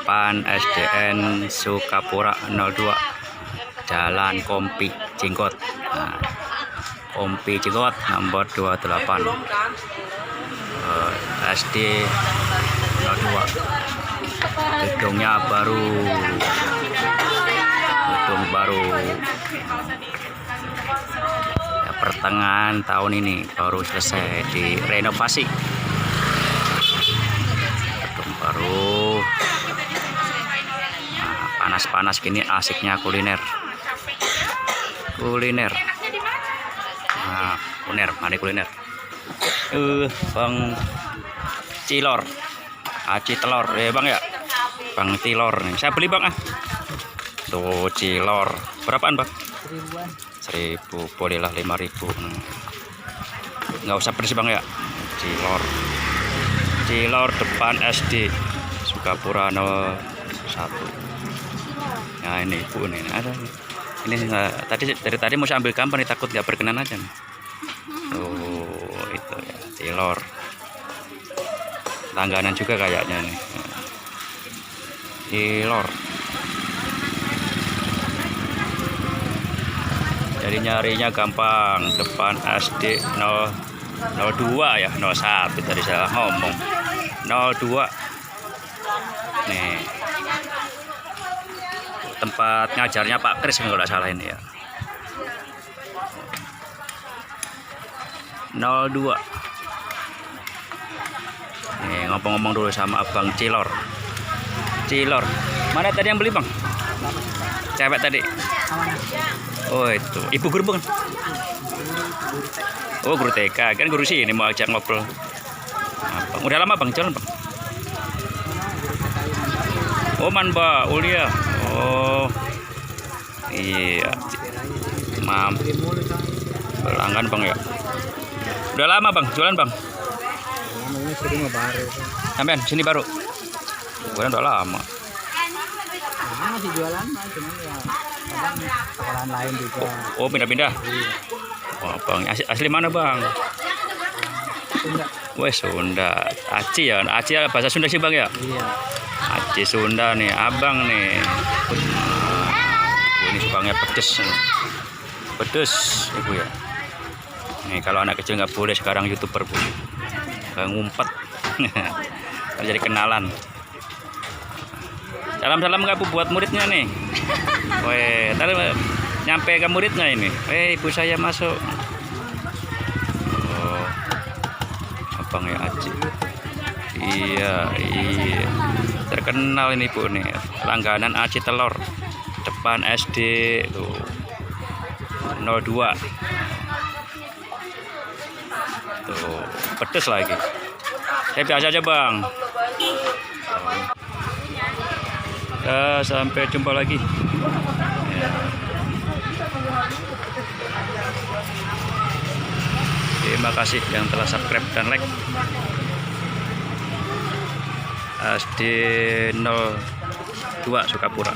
depan SDN Sukapura 02, Jalan Kompi Jenggot. Nah, Kompi Jenggot nomor 28, SD 02. Gedung baru ya, pertengahan tahun ini baru selesai direnovasi. Gedung baru. Nah, panas-panas gini asiknya kuliner. Nah, mari kuliner. Bang Cilor, aci telur, bang ya, bang Cilor nih. Saya beli bang Tuh cilor, berapaan bang? 1000, bolehlah 5000. Nggak usah bersih bang ya. Cilor depan SD Sukapura 01. Nah ini ibu nih, ada nih. Ini dari tadi mau saya ambil gambar nih, takut nggak berkenan aja nih. Tuh itu ya, cilor. Langganan juga kayaknya nih. Cilor. Jadi nyarinya gampang, depan SD 02 ya, 01 tadi saya ngomong. 02. Nih. Tempat ngajarnya Pak Kris kalau nggak salah ini ya. 02. Nih, ngomong-ngomong dulu sama Abang Cilor. Mana tadi yang beli bang? Cewek tadi. Oh itu, ibu guru bukan? Oh guru TK, kan guru sini mau ajak ngobrol. Bang, udah lama bang jalan bang? Oh man mbak, Ulia. Oh iya, pelanggan bang ya. Udah lama bang jualan bang? Sampean sini baru? Bukan udah lama. Masih jualan mah, cuman ya kadang sekolahan lain juga. Oh pindah-pindah. Iya. Oh bang, asli mana bang? Sunda. Wes Sunda. Aci ya, Aci ya, bahasa Sunda sih bang ya. Iya. Aci Sunda nih, abang nih. Ini bangnya pedes ibu ya. Nih kalau anak kecil nggak boleh sekarang YouTuber bu, nggak ngumpet. Jadi kenalan. Salam-salam nggak bu buat muridnya nih. Weh, tadi nyampe ke muridnya ini. Ibu saya masuk. Oh, abang ya Aci. Iya. Terkenal ini bu nih. Langganan aci telur. Depan SD tuh 02. Tuh, pedes lagi. Saya biasa aja bang. Sampai jumpa lagi ya. Terima kasih yang telah subscribe dan like. SD 02 Sukapura.